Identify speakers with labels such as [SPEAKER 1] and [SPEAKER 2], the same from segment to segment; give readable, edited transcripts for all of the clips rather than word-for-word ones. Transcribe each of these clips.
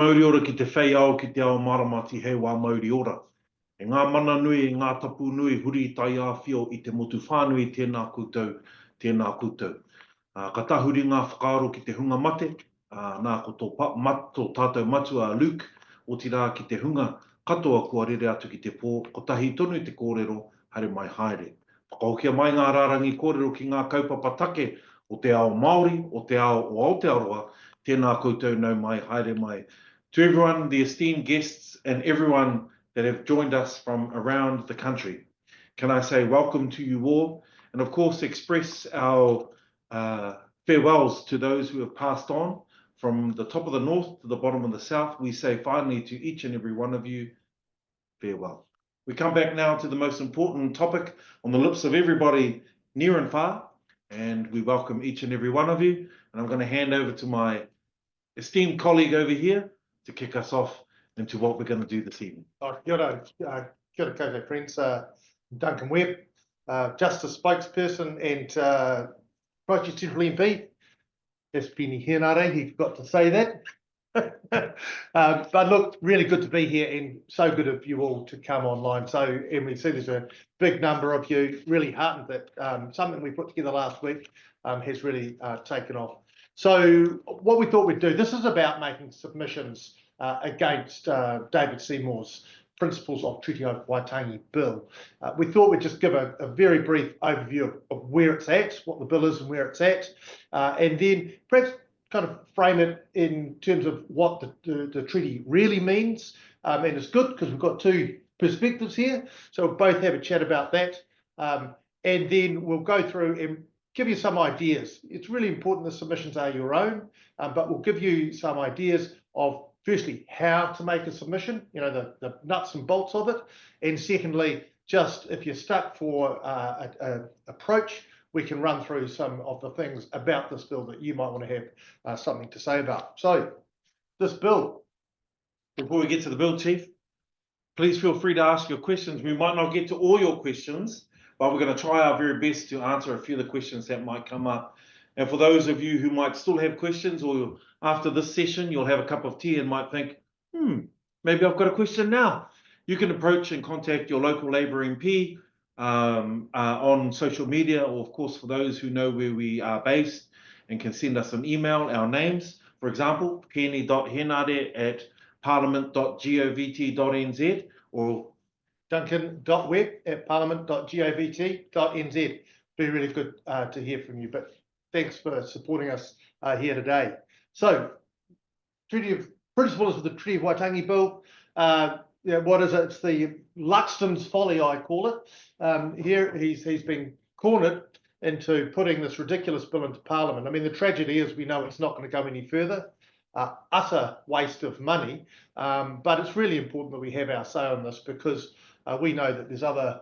[SPEAKER 1] Mauri ora ki te whai au ki te ao maramati hei wā Mauri ora. E ngā mana nui, ngā tapu nui, huri tai āwhio i te motu whānui tēnā koutou, tēnā koutou. Ka tahuri ngā whakaaro ki te hunga mate, nā ko tō tātou matua Luke, o ti rā ki te hunga katoa kua rere atu ki te pō, ko tahi tonu te kōrero, haere mai haere. Whakaokia mai ngā rārangi kōrero ki ngā kaupapa take, o te ao Māori, o te ao o Aotearoa, tēnā koutou nau mai, haere mai. To everyone, the esteemed guests, and everyone that have joined us from around the country, can I say welcome to you all, and of course express our farewells to those who have passed on from the top of the north to the bottom of the south. We say finally to each and every one of you, farewell. We come back now to the most important topic on the lips of everybody near and far, and we welcome each and every one of you, and I'm going to hand over to my esteemed colleague over here to kick us off into what we're going to do this evening.
[SPEAKER 2] Kia ora koutou friends, Duncan Webb, Justice spokesperson and Project Central MP. That's Peeni Henare, he forgot to say that. But look, really good to be here and so good of you all to come online. So, and we see there's a big number of you, really heartened that something we put together last week has really taken off. So what we thought we'd do, this is about making submissions against David Seymour's Principles of Treaty of Waitangi bill. We thought we'd just give a very brief overview of where it's at, what the bill is and where it's at, and then perhaps kind of frame it in terms of what the treaty really means. And it's good because we've got two perspectives here, so we'll both have a chat about that, and then we'll go through and give you some ideas. It's really important the submissions are your own, but we'll give you some ideas of, firstly, how to make a submission, you know, the nuts and bolts of it, and secondly, just if you're stuck for an approach, we can run through some of the things about this bill that you might want to have something to say about. So, this bill.
[SPEAKER 1] Before we get to the bill, Chief, please feel free to ask your questions. We might not get to all your questions, but we're going to try our very best to answer a few of the questions that might come up. And for those of you who might still have questions, or after this session, you'll have a cup of tea and might think, maybe I've got a question now. You can approach and contact your local Labour MP on social media, or of course, for those who know where we are based and can send us an email, our names, for example, peeni.henare@parliament.govt.nz or
[SPEAKER 2] Duncan.webb@parliament.govt.nz. Be really good to hear from you, but thanks for supporting us here today. So, Principles of the Treaty of Waitangi Bill. What is it? It's the Luxton's folly, I call it. Here he's been cornered into putting this ridiculous bill into Parliament. I mean, the tragedy is we know it's not going to go any further. Utter waste of money, but it's really important that we have our say on this because we know that there's other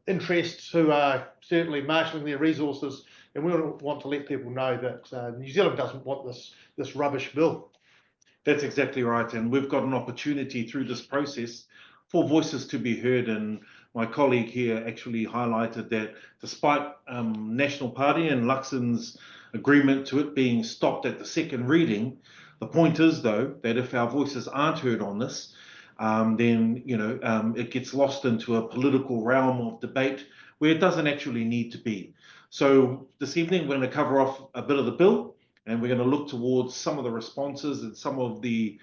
[SPEAKER 2] interests who are certainly marshalling their resources, and we want to let people know that New Zealand doesn't want this rubbish bill.
[SPEAKER 1] That's exactly right, and we've got an opportunity through this process for voices to be heard, and my colleague here actually highlighted that despite National Party and Luxon's agreement to it being stopped at the second reading, the point is, though, that if our voices aren't heard on this, then it gets lost into a political realm of debate where it doesn't actually need to be. So this evening we're going to cover off a bit of the bill, and we're going to look towards some of the responses and some of the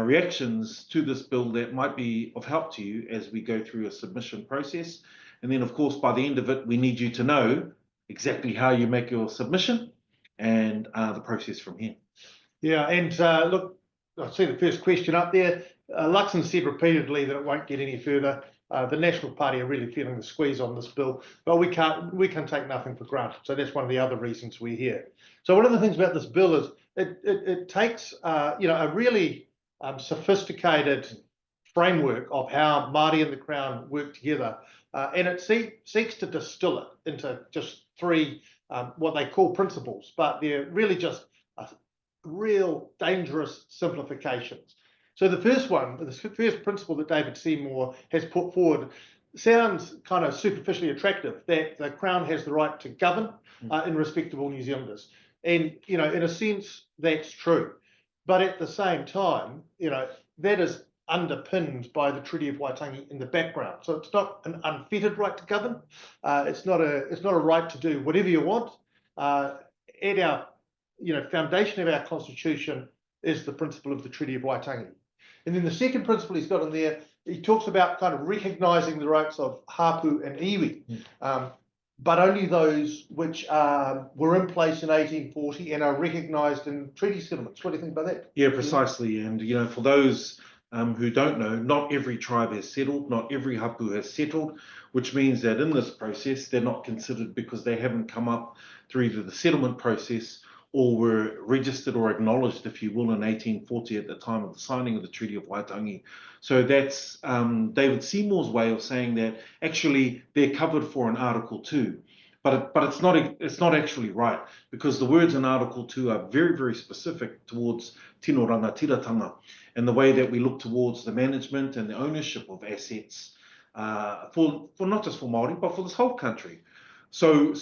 [SPEAKER 1] reactions to this bill that might be of help to you as we go through a submission process. And then, of course, by the end of it, we need you to know exactly how you make your submission and the process from here.
[SPEAKER 2] Yeah, and look, I see the first question up there. Luxon said repeatedly that it won't get any further. The National Party are really feeling the squeeze on this bill, but we can take nothing for granted. So that's one of the other reasons we're here. So one of the things about this bill is it takes a really sophisticated framework of how Māori and the Crown work together, and it seeks to distill it into just three what they call principles, but they're really just real dangerous simplifications. So the first one, the first principle that David Seymour has put forward sounds kind of superficially attractive, that the Crown has the right to govern in respect of all New Zealanders. And, in a sense, that's true. But at the same time, that is underpinned by the Treaty of Waitangi in the background. So it's not an unfettered right to govern. It's not a right to do whatever you want. At our foundation of our constitution is the principle of the Treaty of Waitangi. And then the second principle he's got in there, he talks about kind of recognising the rights of hapu and iwi, but only those which were in place in 1840 and are recognised in treaty settlements. What do you think about that?
[SPEAKER 1] Yeah, precisely. And, for those who don't know, not every tribe has settled, not every hapu has settled, which means that in this process, they're not considered because they haven't come up through either the settlement process or were registered or acknowledged, if you will, in 1840 at the time of the signing of the Treaty of Waitangi. So that's David Seymour's way of saying that actually they're covered for in Article 2. But it's not actually right, because the words in Article 2 are very, very specific towards tino rangatiratanga and the way that we look towards the management and the ownership of assets for not just for Māori, but for this whole country. So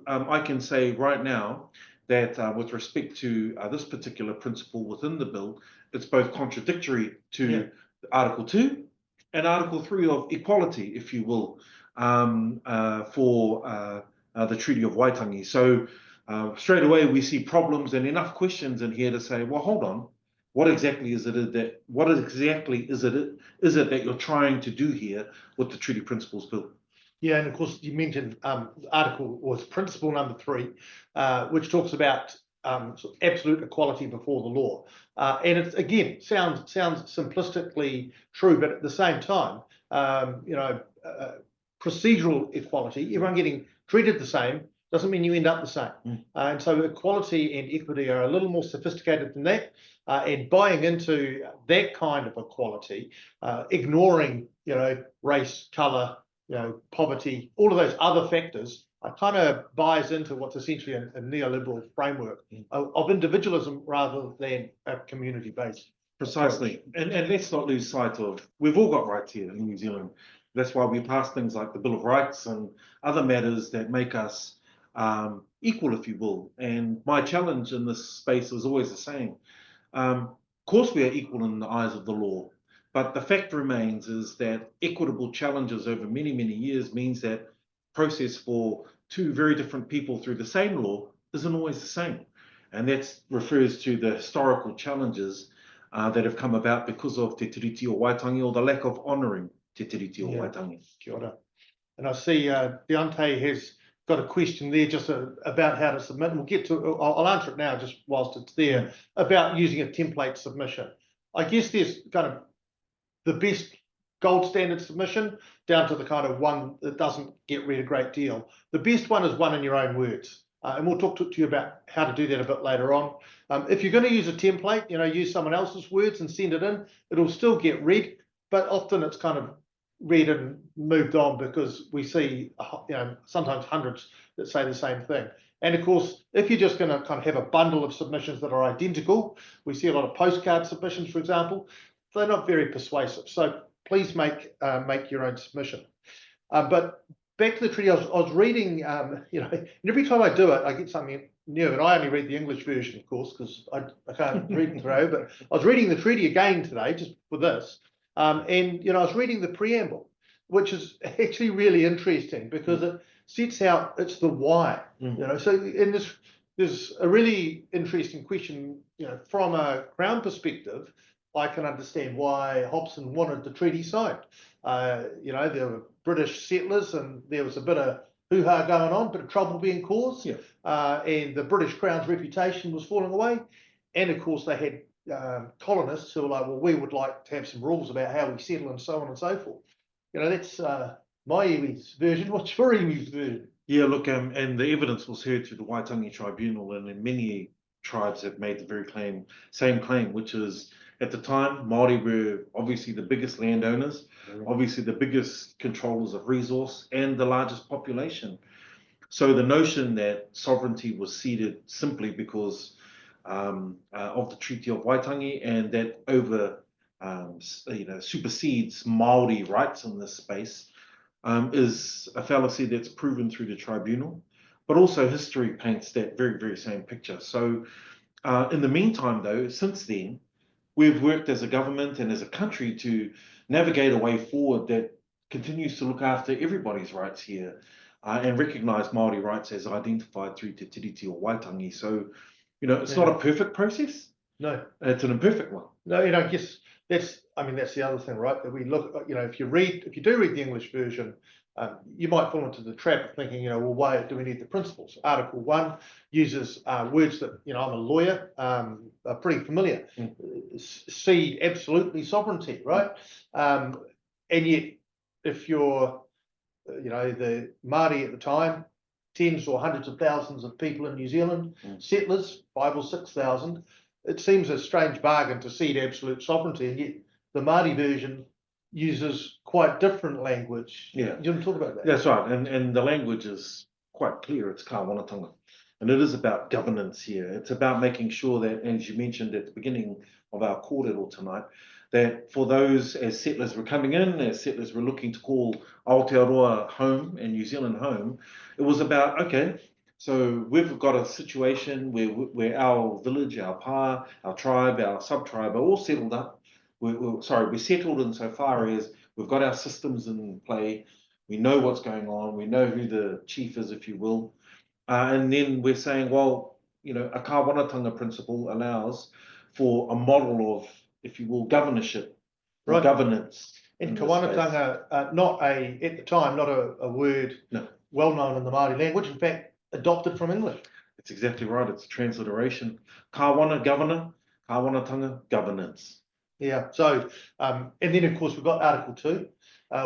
[SPEAKER 1] I can say right now that with respect to this particular principle within the bill, it's both contradictory to Article 2 and Article 3 of equality, if you will, for the Treaty of Waitangi. So straight away we see problems and enough questions in here to say, well, hold on, what exactly is it that you're trying to do here with the Treaty Principles Bill?
[SPEAKER 2] Yeah, and of course you mentioned article was principle number 3, which talks about sort of absolute equality before the law, and it again sounds simplistically true, but at the same time, procedural equality, everyone getting treated the same doesn't mean you end up the same, and so equality and equity are a little more sophisticated than that, and buying into that kind of equality, ignoring race, colour, poverty, all of those other factors, kind of buys into what's essentially a neoliberal framework of individualism rather than a community-based.
[SPEAKER 1] Precisely. And let's not lose sight of, we've all got rights here in New Zealand. That's why we pass things like the Bill of Rights and other matters that make us equal, if you will. And my challenge in this space is always the same. Of course, we are equal in the eyes of the law. But the fact remains is that equitable challenges over many, many years means that process for two very different people through the same law isn't always the same. And that refers to the historical challenges that have come about because of te tiriti o Waitangi, or the lack of honouring te tiriti o Waitangi.
[SPEAKER 2] Kia ora. And I see Deontay has got a question there just about how to submit. We'll get to, I'll answer it now just whilst it's there, about using a template submission. I guess there's kind of the best gold standard submission down to the kind of one that doesn't get read a great deal. The best one is one in your own words. And we'll talk to you about how to do that a bit later on. If you're going to use a template, use someone else's words and send it in, it'll still get read, but often it's kind of read and moved on because we see, sometimes hundreds that say the same thing. And of course, if you're just going to kind of have a bundle of submissions that are identical, we see a lot of postcard submissions, for example, they're not very persuasive. So please make your own submission. But back to the treaty, I was reading, and every time I do it, I get something new. And I only read the English version, of course, because I can't read and throw. But I was reading the treaty again today, just for this. And I was reading the preamble, which is actually really interesting because it sets out it's the why. So in this, there's a really interesting question. From a Crown perspective, I can understand why Hobson wanted the treaty signed. There were British settlers and there was a bit of hoo-ha going on, bit of trouble being caused, and the British Crown's reputation was falling away. And of course, they had colonists who were like, well, we would like to have some rules about how we settle and so on and so forth. That's my iwi's version. What's your iwi's version?
[SPEAKER 1] Yeah, look, and the evidence was heard through the Waitangi Tribunal, and many tribes have made the very same claim, which is, at the time, Māori were obviously the biggest landowners, obviously the biggest controllers of resource, and the largest population. So the notion that sovereignty was ceded simply because of the Treaty of Waitangi, and that supersedes Māori rights in this space, is a fallacy that's proven through the tribunal. But also history paints that very, very same picture. So In the meantime, though, since then, we've worked as a government and as a country to navigate a way forward that continues to look after everybody's rights here and recognise Māori rights as identified through Te Tiriti o Waitangi. So, it's not a perfect process.
[SPEAKER 2] No.
[SPEAKER 1] It's an imperfect one.
[SPEAKER 2] No, I guess that's the other thing, right? That we look, if you do read the English version, you might fall into the trap of thinking, well, why do we need the principles? Article 1 uses words that, I'm a lawyer, are pretty familiar. Cede absolutely sovereignty, right? And yet, if you're, the Māori at the time, tens or hundreds of thousands of people in New Zealand, settlers, 5,000 or 6,000, it seems a strange bargain to cede absolute sovereignty, and yet the Māori version uses quite different language.
[SPEAKER 1] Yeah.
[SPEAKER 2] You want to talk about that?
[SPEAKER 1] That's right, and the language is quite clear. It's Kāwanatanga, and it is about governance here. It's about making sure that, as you mentioned at the beginning of our kōrero tonight, that for those as settlers were coming in, as settlers were looking to call Aotearoa home and New Zealand home, it was about, okay, so we've got a situation where our village, our pa, our tribe, our sub-tribe are all settled up. We're settled insofar as we've got our systems in play. We know what's going on. We know who the chief is, if you will. And then we're saying, well, a Kāwanatanga principle allows for a model of, if you will, governorship,
[SPEAKER 2] Right.
[SPEAKER 1] Governance.
[SPEAKER 2] And Kāwanatanga, at the time, not a word well known in the Māori language. In fact, adopted from English.
[SPEAKER 1] That's exactly right. It's a transliteration. Kāwana, governor. Kāwanatanga, governance.
[SPEAKER 2] Yeah. So, and then of course we've got Article 2,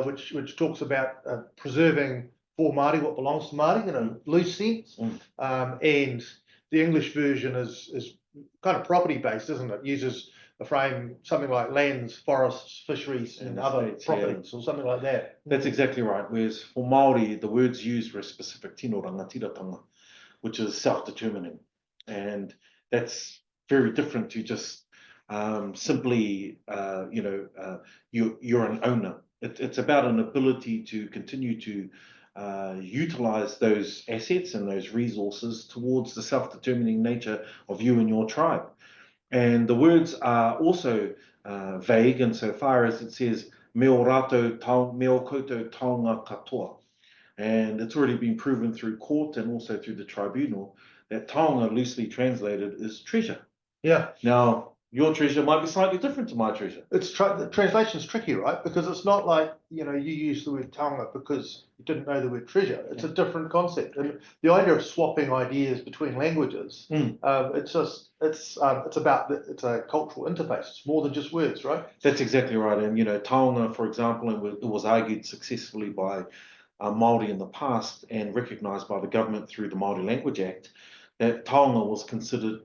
[SPEAKER 2] which talks about preserving for Māori what belongs to Māori in a loose sense. And the English version is kind of property based, isn't it? It uses a frame, something like lands, forests, fisheries, and other properties, or something like that.
[SPEAKER 1] That's exactly right. Whereas for Māori, the words used were a specific tino rangatiratanga, which is self-determining. And that's very different to just simply, you're an owner. It's about an ability to continue to utilize those assets and those resources towards the self-determining nature of you and your tribe. And the words are also vague insofar as it says meo koutou taonga katoa. And it's already been proven through court and also through the tribunal that taonga, loosely translated, is treasure.
[SPEAKER 2] Yeah.
[SPEAKER 1] Now, your treasure might be slightly different to my treasure.
[SPEAKER 2] The translation's tricky, right? Because it's not like, you use the word taonga because you didn't know the word treasure. It's a different concept. And the idea of swapping ideas between languages, it's a cultural interface. It's more than just words, right?
[SPEAKER 1] That's exactly right. And, taonga, for example, it was argued successfully by Māori in the past and recognised by the government through the Māori Language Act, that taonga was considered,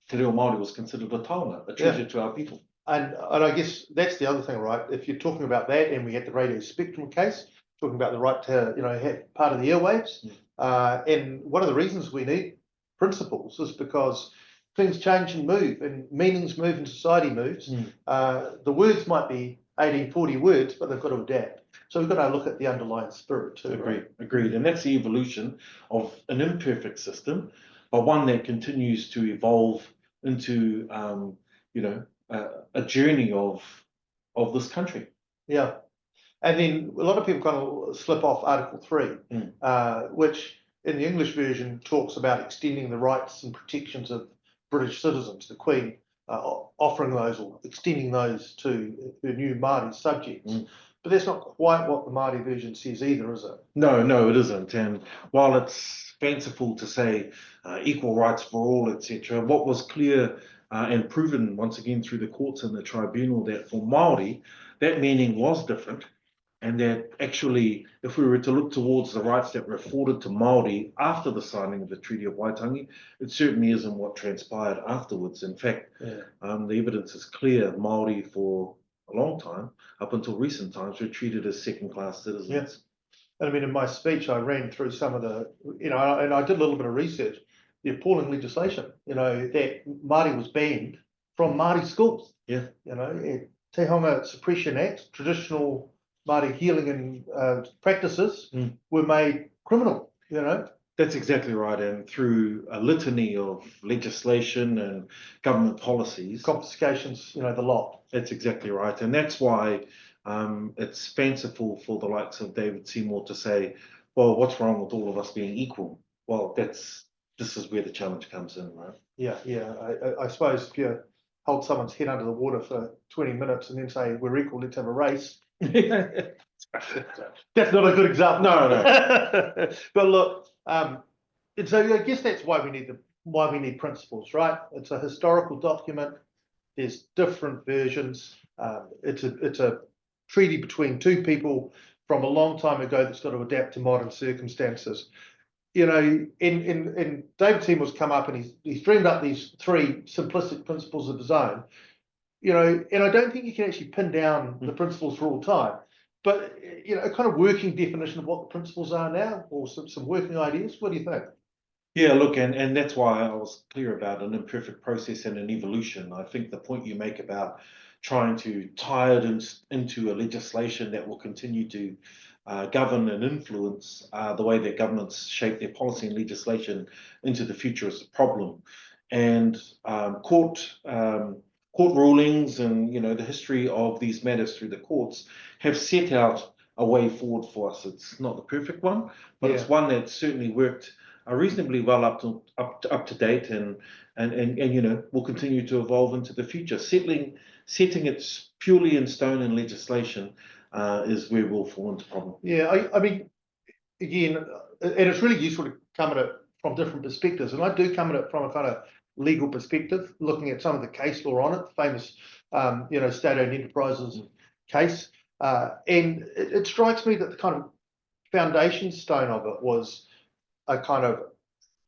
[SPEAKER 1] Te reo Māori was considered a taonga, a treasure to our people.
[SPEAKER 2] And I guess that's the other thing, right? If you're talking about that, and we had the radio spectrum case, talking about the right to, have part of the airwaves, and one of the reasons we need principles is because things change and move, and meanings move and society moves. The words might be 1840 words, but they've got to adapt. So we've got to look at the underlying spirit too.
[SPEAKER 1] Agreed. And that's the evolution of an imperfect system, but one that continues to evolve into, a journey of this country.
[SPEAKER 2] Yeah. And then a lot of people kind of slip off Article 3, which in the English version talks about extending the rights and protections of British citizens, the Queen offering those or extending those to her new Māori subjects. But that's not quite what the Māori version says either, is it?
[SPEAKER 1] No, it isn't. And while it's fanciful to say equal rights for all, etc., what was clear and proven once again through the courts and the tribunal, that for Māori, that meaning was different, and that actually, if we were to look towards the rights that were afforded to Māori after the signing of the Treaty of Waitangi, it certainly isn't what transpired afterwards. In fact, the evidence is clear. Māori for a long time, up until recent times, were treated as second-class citizens.
[SPEAKER 2] Yes. And I mean, in my speech, I ran through some of the, and I did a little bit of research, the appalling legislation, that Māori was banned from Māori schools.
[SPEAKER 1] Yeah.
[SPEAKER 2] Te Honga Suppression Act, traditional Māori healing and practices were made criminal,
[SPEAKER 1] That's exactly right. And through a litany of legislation and government policies,
[SPEAKER 2] Confiscations, the lot.
[SPEAKER 1] that's exactly right. And that's why it's fanciful for the likes of David Seymour to say, well, what's wrong with all of us being equal? Well, this is where the challenge comes in, right?
[SPEAKER 2] Yeah. I suppose if you hold someone's head under the water for 20 minutes and then say, we're equal, let's have a race. That's not a good example.
[SPEAKER 1] No.
[SPEAKER 2] But look, and so I guess that's why we need principles, right? It's a historical document. There's different versions. It's a treaty between two people from a long time ago that's got to adapt to modern circumstances. And David Seymour's come up and he's dreamed up these 3 simplistic principles of his own. And I don't think you can actually pin down the principles for all time. But a kind of working definition of what the principles are now, or some working ideas. What do you think?
[SPEAKER 1] Yeah, look, and that's why I was clear about an imperfect process and an evolution. I think the point you make about trying to tie it into a legislation that will continue to govern and influence the way that governments shape their policy and legislation into the future is a problem. And court rulings and the history of these matters through the courts have set out a way forward for us. It's not the perfect one, but it's one that certainly worked reasonably well up to date, and will continue to evolve into the future. Setting it purely in stone in legislation is where we'll fall into problem.
[SPEAKER 2] Yeah, I mean, again, and it's really useful to come at it from different perspectives, and I do come at it from a kind of legal perspective, looking at some of the case law on it, the famous, state-owned enterprises case, and it strikes me that the kind of foundation stone of it was a kind of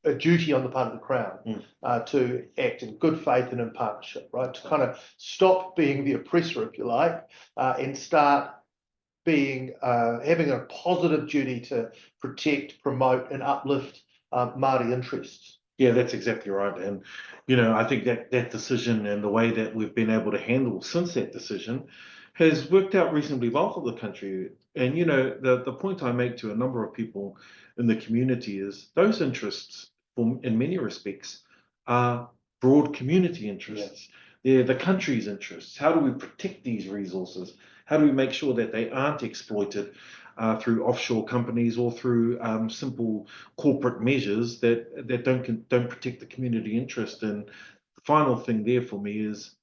[SPEAKER 2] a duty on the part of the Crown to act in good faith and in partnership, right? To kind of stop being the oppressor, if you like, and start being having a positive duty to protect, promote, and uplift Māori interests.
[SPEAKER 1] Yeah, that's exactly right. And, I think that decision and the way that we've been able to handle since that decision has worked out reasonably well for the country. And, the point I make to a number of people in the community is those interests, in many respects, are broad community interests. They're the country's interests. How do we protect these resources? How do we make sure that they aren't exploited through offshore companies or through simple corporate measures that don't protect the community interest? And the final thing there for me is,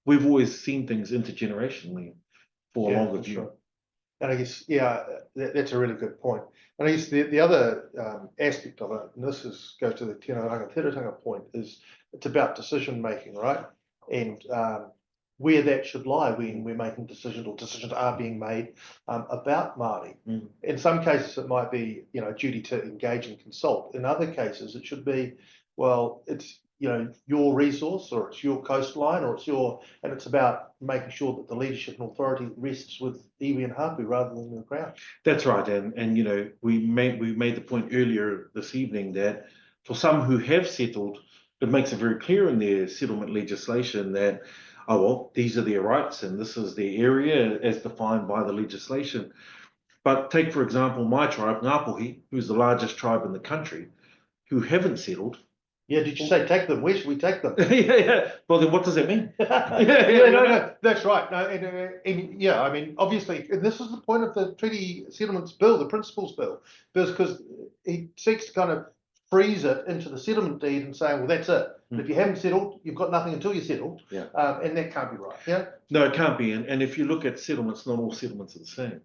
[SPEAKER 1] we've always seen things intergenerationally for a longer view.
[SPEAKER 2] Right. And I guess, that's a really good point. And I guess the other aspect of it, and this goes to the Tiratanga point, is it's about decision making, right? And where that should lie when we're making decisions, or decisions are being made about Māori. In some cases, it might be a duty to engage and consult. In other cases, it should be, well, it's your resource, or it's your coastline, or and it's about making sure that the leadership and authority rests with iwi and hapu rather than the Crown.
[SPEAKER 1] That's right, and we made the point earlier this evening that for some who have settled, it makes it very clear in their settlement legislation that, oh well, these are their rights and this is their area as defined by the legislation. But take, for example, my tribe, Ngāpuhi, who's the largest tribe in the country, who haven't settled.
[SPEAKER 2] Yeah, did you say take them? Where should we take them?
[SPEAKER 1] yeah. Well, then what does that mean?
[SPEAKER 2] No, that's right. No, and I mean, obviously, and this is the point of the Treaty Settlements Bill, the Principles Bill, because he seeks to kind of freeze it into the settlement deed and saying, well, that's it. If you haven't settled, you've got nothing until you're settled.
[SPEAKER 1] Yeah.
[SPEAKER 2] And that can't be right. Yeah.
[SPEAKER 1] No, it can't be. And if you look at settlements, not all settlements are the same.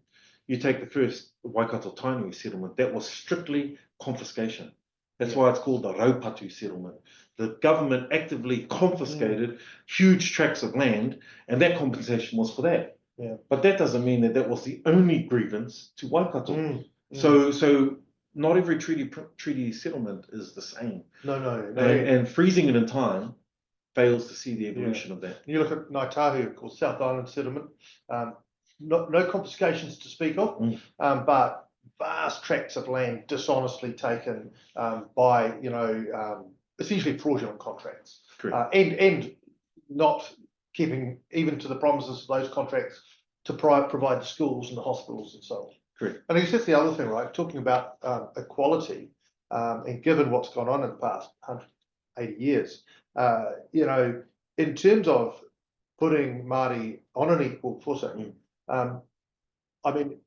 [SPEAKER 1] You take the first Waikato Tainui settlement, that was strictly confiscation. That's why it's called the Raupatu settlement. The government actively confiscated huge tracts of land, and that compensation was for that.
[SPEAKER 2] Yeah. But
[SPEAKER 1] that doesn't mean that was the only grievance to Waikato. So not every treaty settlement is the same.
[SPEAKER 2] No.
[SPEAKER 1] And freezing it in time fails to see the evolution of that.
[SPEAKER 2] You look at Ngāi Tahu, of course, South Island settlement, no confiscations to speak of, but vast tracts of land dishonestly taken by, essentially fraudulent contracts, and not keeping even to the promises of those contracts to provide the schools and the hospitals and so on.
[SPEAKER 1] Correct.
[SPEAKER 2] And I guess that's the other thing, right? Talking about equality, and given what's gone on in the past 180 years, you know, in terms of putting Māori on an equal footing, I mean,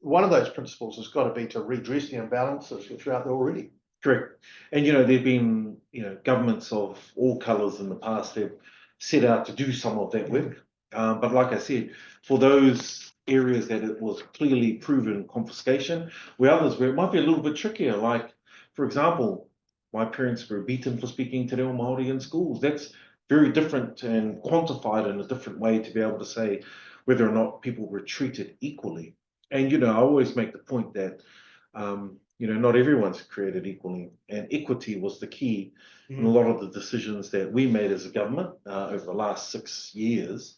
[SPEAKER 2] one of those principles has got to be to redress the imbalances which are out there already.
[SPEAKER 1] Correct. And, you know, there've been, you know, governments of all colours in the past that set out to do some of that work. But like I said, for those areas that it was clearly proven confiscation, where others where it might be a little bit trickier, like, for example, my parents were beaten for speaking te reo Māori in schools. That's very different and quantified in a different way to be able to say whether or not people were treated equally. And, you know, I always make the point that, you know, not everyone's created equally, and equity was the key in a lot of the decisions that we made as a government over the last 6 years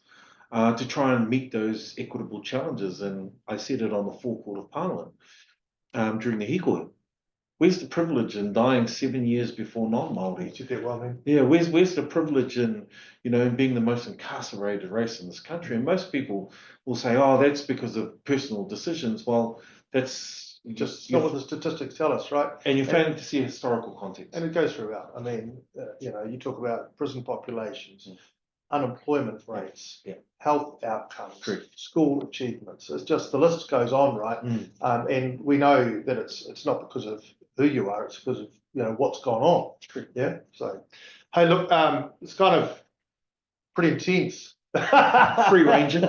[SPEAKER 1] to try and meet those equitable challenges. And I said it on the forecourt of Parliament during the hikoe. Where's the privilege in dying 7 years before non-Māori? Yeah, where's the privilege in, you know, in being the most incarcerated race in this country? And most people will say, oh, that's because of personal decisions. Well, that's
[SPEAKER 2] just not what the statistics tell us, right?
[SPEAKER 1] And you're failing to see historical context.
[SPEAKER 2] And it goes throughout. I mean, you know, you talk about prison populations, unemployment rates, health outcomes, school achievements. It's just the list goes on, right? And we know that it's not because of who you are, it's because of, you know, what's gone on. Yeah. So, hey, look, it's kind of pretty intense.
[SPEAKER 1] Free ranging.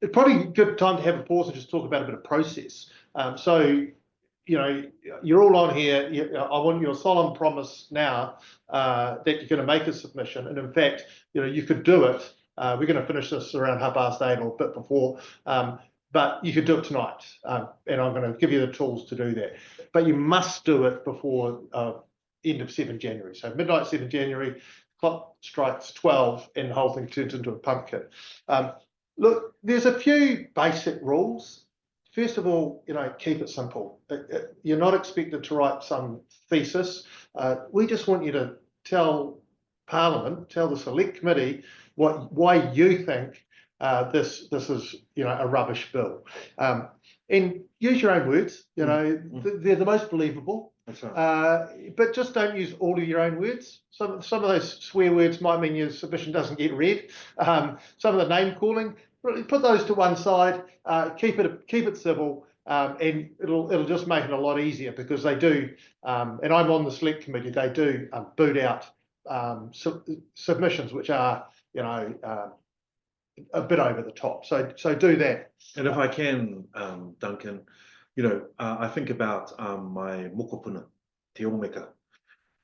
[SPEAKER 2] It's probably a good time to have a pause and just talk about a bit of process. So, you know, you're all on here. I want your solemn promise now that you're going to make a submission. And in fact, you know, you could do it. We're going to finish this around 8:30 or a bit before. But you could do it tonight, and I'm going to give you the tools to do that. But you must do it before end of 7 January. So midnight 7 January, clock strikes 12, and the whole thing turns into a pumpkin. Look, there's a few basic rules. First of all, you know, keep it simple. You're not expected to write some thesis. We just want you to tell Parliament, tell the Select Committee why you think this is, you know, a rubbish bill, and use your own words. You know, they're the most believable.
[SPEAKER 1] That's right.
[SPEAKER 2] But just don't use all of your own words. Some of those swear words might mean your submission doesn't get read. Some of the name calling, put those to one side. Keep it civil, and it'll just make it a lot easier, because they do. And I'm on the Select Committee. They do boot out submissions which are, you know, a bit over the top. So do that.
[SPEAKER 1] And if I can, Duncan, you know, I think about my mokopuna, te omeka,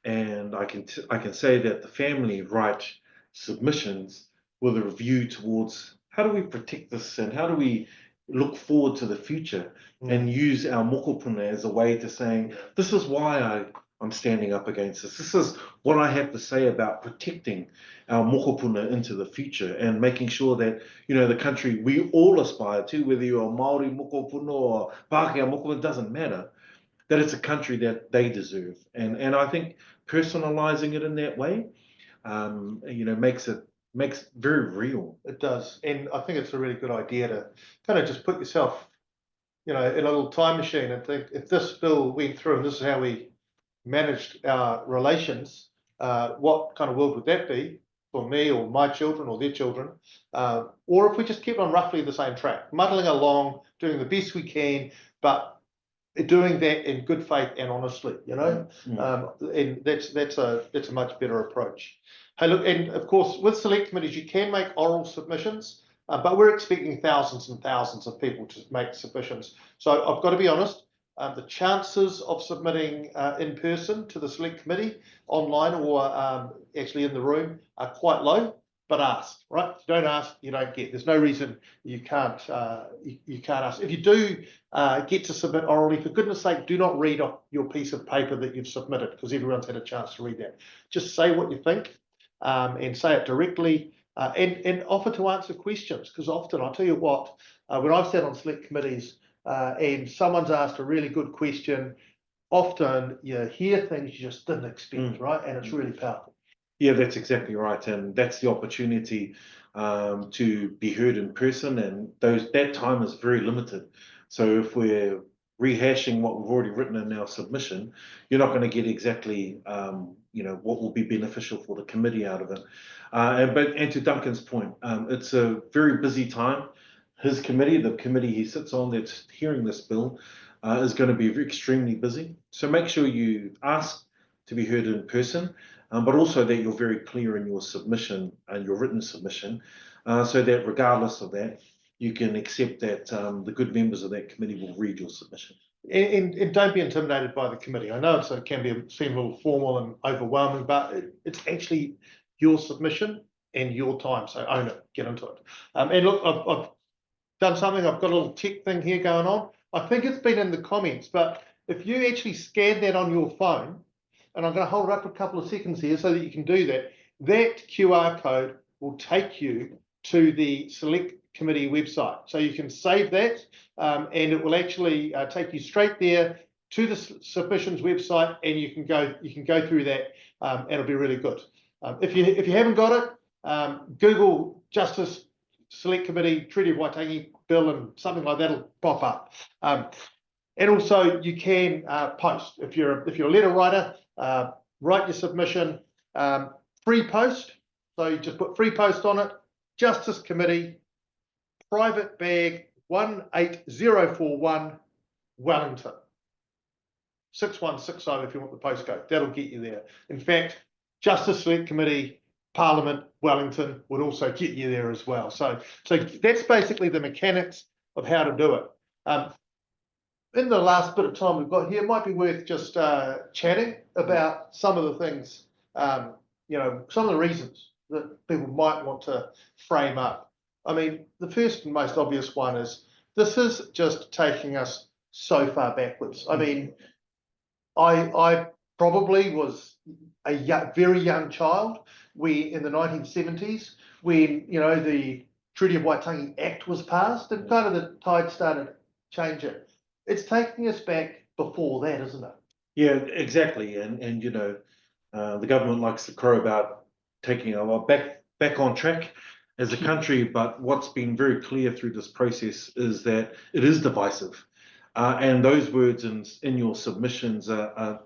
[SPEAKER 1] and I can say that the family write submissions with a review towards how do we protect this and how do we look forward to the future, and use our mokopuna as a way to saying, this is why I'm standing up against this. This is what I have to say about protecting our mokopuna into the future, and making sure that, you know, the country we all aspire to, whether you're a Māori mokopuna or Pākehā mokopuna, doesn't matter, that it's a country that they deserve. And I think personalizing it in that way, you know, makes it very real.
[SPEAKER 2] It does. And I think it's a really good idea to kind of just put yourself, you know, in a little time machine and think, if this bill went through and this is how we managed our relations, what kind of world would that be for me or my children or their children? Or if we just keep on roughly the same track, muddling along, doing the best we can, but doing that in good faith and honestly, you know, and that's a much better approach. Hey, look, and of course, with Select Committees, you can make oral submissions, but we're expecting thousands and thousands of people to make submissions. So I've got to be honest, the chances of submitting in person to the Select Committee, online or actually in the room, are quite low. But ask, right? If you don't ask, you don't get. There's no reason you can't you can't ask. If you do get to submit orally, for goodness sake, do not read off your piece of paper that you've submitted, because everyone's had a chance to read that. Just say what you think, and say it directly, and offer to answer questions, because often, I'll tell you what, when I've sat on Select Committees and someone's asked a really good question, often you hear things you just didn't expect, right? And it's really powerful.
[SPEAKER 1] Yeah, that's exactly right, and that's the opportunity to be heard in person, and that time is very limited. So if we're rehashing what we've already written in our submission, you're not going to get exactly what will be beneficial for the committee out of it. And to Duncan's point, it's a very busy time. His committee, the committee he sits on that's hearing this bill, is going to be extremely busy. So make sure you ask to be heard in person. But also that you're very clear in your submission and your written submission, so that regardless of that, you can accept that the good members of that committee will read your submission.
[SPEAKER 2] And don't be intimidated by the committee. I know it can seem a little formal and overwhelming, but it's actually your submission and your time. So own it, get into it. And look, I've done something. I've got a little tech thing here going on. I think it's been in the comments, but if you actually scan that on your phone, and I'm going to hold it up for a couple of seconds here so that you can do that, that QR code will take you to the Select Committee website. So you can save that, and it will actually take you straight there to the submissions website, and you can go through that, and it'll be really good. If you haven't got it, Google Justice Select Committee Treaty of Waitangi bill, and something like that'll pop up. And also you can post if you're a letter writer. Write your submission, free post. So you just put free post on it. Justice Committee, private bag 18041, Wellington. 6160 if you want the postcode. That'll get you there. In fact, Justice Select Committee, Parliament, Wellington would also get you there as well. So that's basically the mechanics of how to do it. In the last bit of time we've got here, it might be worth just chatting about some of the things, some of the reasons that people might want to frame up. I mean, the first and most obvious one is this is just taking us so far backwards. I mean, I probably was a very young child in the 1970s when, the Treaty of Waitangi Act was passed and kind of the tide started changing. It's taking us back before that, isn't it?
[SPEAKER 1] Yeah, exactly. And the government likes to crow about taking a lot back on track as a country, but what's been very clear through this process is that it is divisive. And those words in your submissions are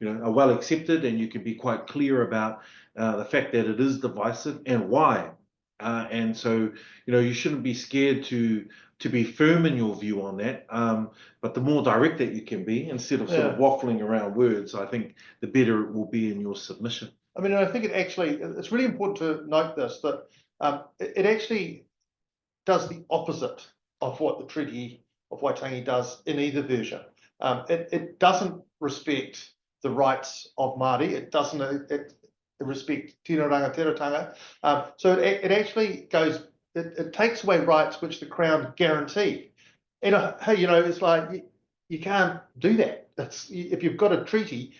[SPEAKER 1] well accepted, and you can be quite clear about the fact that it is divisive and why. And so, you shouldn't be scared to be firm in your view on that. But the more direct that you can be, instead of sort of waffling around words, I think the better it will be in your submission.
[SPEAKER 2] I mean, I think it's really important to note this, that it actually does the opposite of what the Treaty of Waitangi does in either version. It doesn't respect the rights of Māori. It doesn't respect tino rangatiratanga. So it actually goes, it takes away rights which the Crown guaranteed. And it's like you can't do that. If you've got a treaty,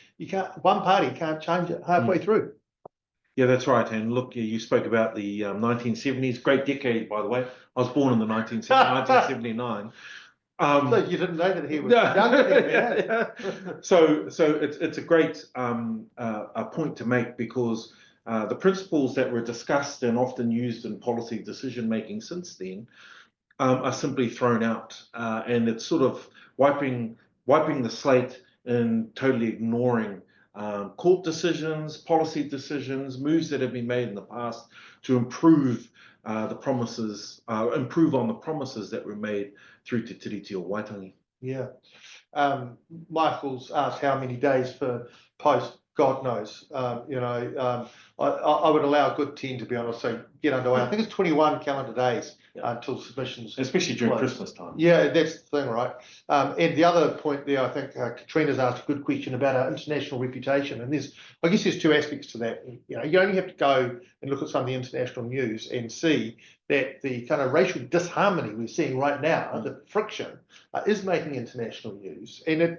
[SPEAKER 2] one party can't change it halfway through.
[SPEAKER 1] Yeah, that's right. And look, you spoke about the 1970s, great decade, by the way. I was born in the 1979.
[SPEAKER 2] So you didn't know that he was Duncan.
[SPEAKER 1] So it's a great a point to make, because the principles that were discussed and often used in policy decision making since then are simply thrown out, and it's sort of wiping the slate and totally ignoring court decisions, policy decisions, moves that have been made in the past to improve improve on the promises that were made through Te Tiriti o Waitangi.
[SPEAKER 2] Yeah. Michael's asked how many days for post. God knows. I would allow a good 10, to be honest. So get underway. I think it's 21 calendar days until submissions,
[SPEAKER 1] especially during Christmas time.
[SPEAKER 2] Yeah, that's the thing, right? And the other point there, I think Katrina's asked a good question about our international reputation, and I guess there's two aspects to that. You only have to go and look at some of the international news and see that the kind of racial disharmony we're seeing right now, the friction, is making international news, and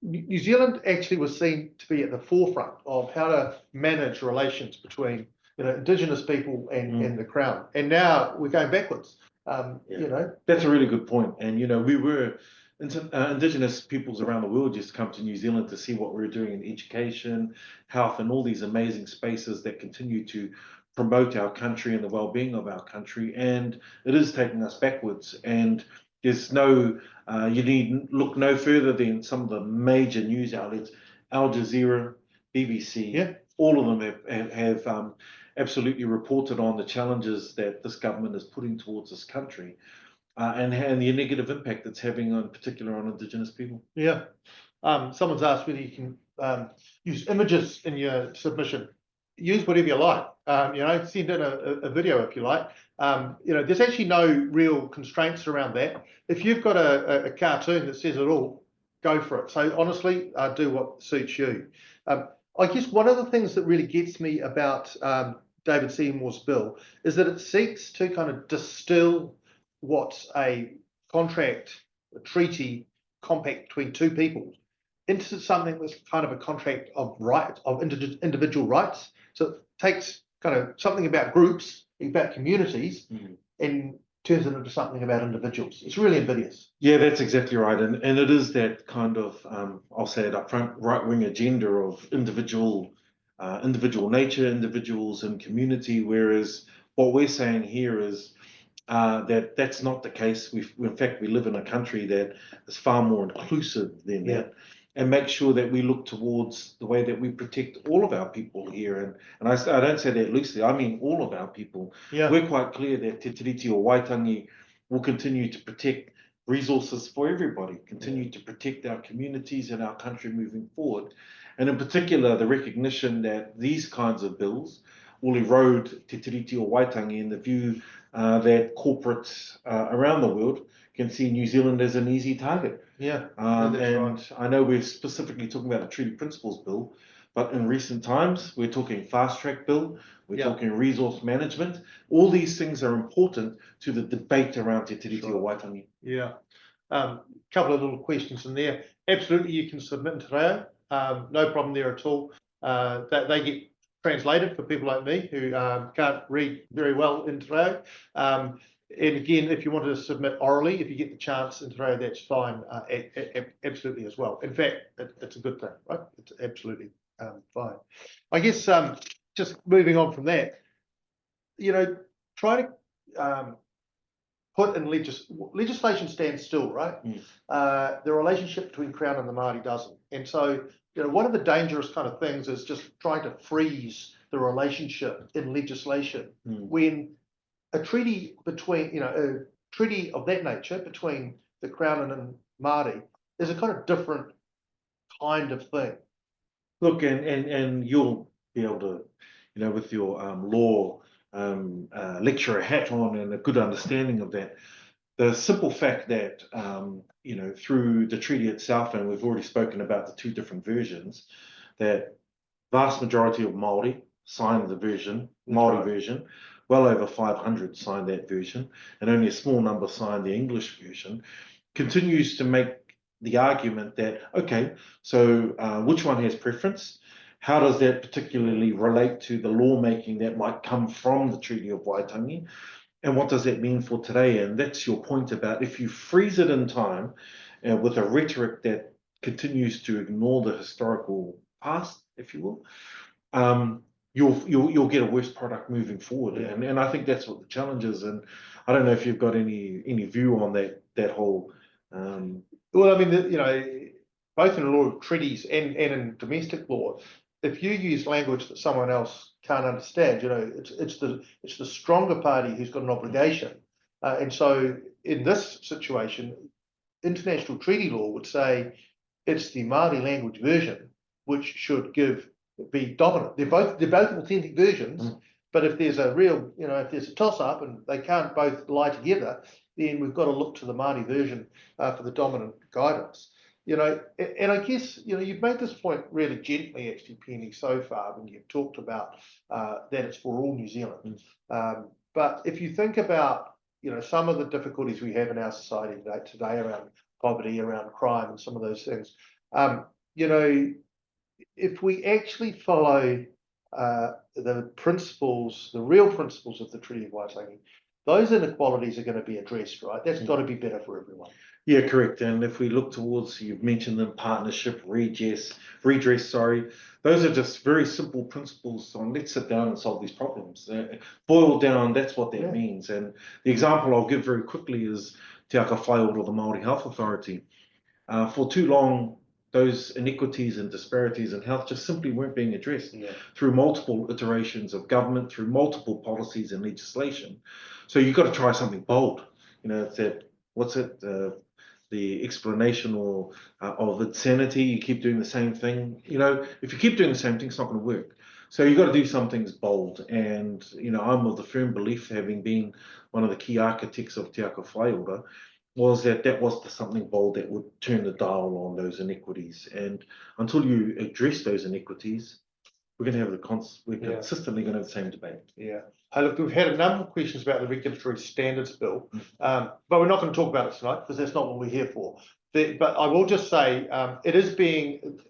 [SPEAKER 2] New Zealand actually was seen to be at the forefront of how to manage relations between Indigenous people and the Crown, and now we're going backwards.
[SPEAKER 1] That's a really good point. And we were Indigenous peoples around the world just come to New Zealand to see what we're doing in education, health, and all these amazing spaces that continue to promote our country and the well-being of our country. And it is taking us backwards. And there's no, you need look no further than some of the major news outlets, Al Jazeera, BBC,
[SPEAKER 2] Yeah.
[SPEAKER 1] all of them have absolutely reported on the challenges that this government is putting towards this country. And the negative impact it's having on particular on Indigenous people.
[SPEAKER 2] Yeah. Someone's asked whether you can use images in your submission. Use whatever you like. Send in a video if you like. There's actually no real constraints around that. If you've got a cartoon that says it all, go for it. So honestly, do what suits you. I guess one of the things that really gets me about David Seymour's bill is that it seeks to kind of distill what's a contract, a treaty, compact between two peoples into something that's kind of a contract of rights, of individual rights. So it takes kind of something about groups, about communities, and turns it into something about individuals. It's really invidious.
[SPEAKER 1] Yeah, that's exactly right. And it is that kind of, I'll say it up front, right-wing agenda of individual nature, individuals and community, whereas what we're saying here is that's not the case. In fact, we live in a country that is far more inclusive than that, and make sure that we look towards the way that we protect all of our people here. And I don't say that loosely, I mean all of our people.
[SPEAKER 2] Yeah.
[SPEAKER 1] We're quite clear that Te Tiriti o Waitangi will continue to protect resources for everybody, continue to protect our communities and our country moving forward. And in particular, the recognition that these kinds of bills will erode Te Tiriti o Waitangi in the view that corporates around the world can see New Zealand as an easy target.
[SPEAKER 2] Yeah,
[SPEAKER 1] and
[SPEAKER 2] right.
[SPEAKER 1] I know we're specifically talking about a treaty principles bill, but in recent times, we're talking fast track bill, we're talking resource management. All these things are important to the debate around Te Tiriti o Waitangi.
[SPEAKER 2] Yeah. Couple of little questions in there. Absolutely, you can submit in Te Reo. No problem there at all. They get translated for people like me who can't read very well in Te Reo. And again, if you wanted to submit orally, if you get the chance in Te Reo, that's fine, absolutely as well. In fact, it's a good thing, right? It's absolutely fine. I guess just moving on from that, try to put in legislation stands still, right? The relationship between Crown and the Māori doesn't. And so, one of the dangerous kind of things is just trying to freeze the relationship in legislation when a treaty between, a treaty of that nature between the Crown and Māori is a kind of different kind of thing.
[SPEAKER 1] Look, and you'll be able to, with your law lecturer hat on and a good understanding of that, the simple fact that, through the treaty itself, and we've already spoken about the two different versions, that vast majority of Māori signed the version, Māori version, well over 500 signed that version, and only a small number signed the English version, continues to make the argument that, okay, so which one has preference? How does that particularly relate to the lawmaking that might come from the Treaty of Waitangi? And what does that mean for today? And that's your point about if you freeze it in time with a rhetoric that continues to ignore the historical past, if you will, you'll get a worse product moving forward. And I think that's what the challenge is. And I don't know if you've got any view on that whole.
[SPEAKER 2] Well, I mean, both in law of treaties and in domestic law, if you use language that someone else can't understand, it's the stronger party who's got an obligation. And so in this situation, international treaty law would say it's the Māori language version which should be dominant. They're both authentic versions, but if there's a real, if there's a toss-up and they can't both lie together, then we've got to look to the Māori version for the dominant guidance. And I guess, you've made this point really gently, actually, Peeni, so far when you've talked about that it's for all New Zealand. But if you think about, some of the difficulties we have in our society today around poverty, around crime, and some of those things, if we actually follow the real principles of the Treaty of Waitangi, those inequalities are going to be addressed, right? That's got to be better for everyone.
[SPEAKER 1] Yeah, correct. And if we look towards, you've mentioned them, partnership, redress, sorry, those are just very simple principles on let's sit down and solve these problems. Boiled down, that's what that means. And the example I'll give very quickly is Te Aka Whaiora, the Māori Health Authority. For too long, those inequities and disparities in health just simply weren't being addressed through multiple iterations of government, through multiple policies and legislation. So you've got to try something bold. You know, it's that, what's it? The explanation or of insanity. You keep doing the same thing. You know, if you keep doing the same thing, it's not going to work. So you've got to do some things bold. And, you know, I'm of the firm belief, having been one of the key architects of Te Aka Whaiora, was that was something bold that would turn the dial on those inequities. And until you address those inequities, we're going to have consistently going to have the same debate.
[SPEAKER 2] Yeah. Hey, look, we've had a number of questions about the Regulatory Standards Bill, but we're not going to talk about it tonight because that's not what we're here for. But I will just say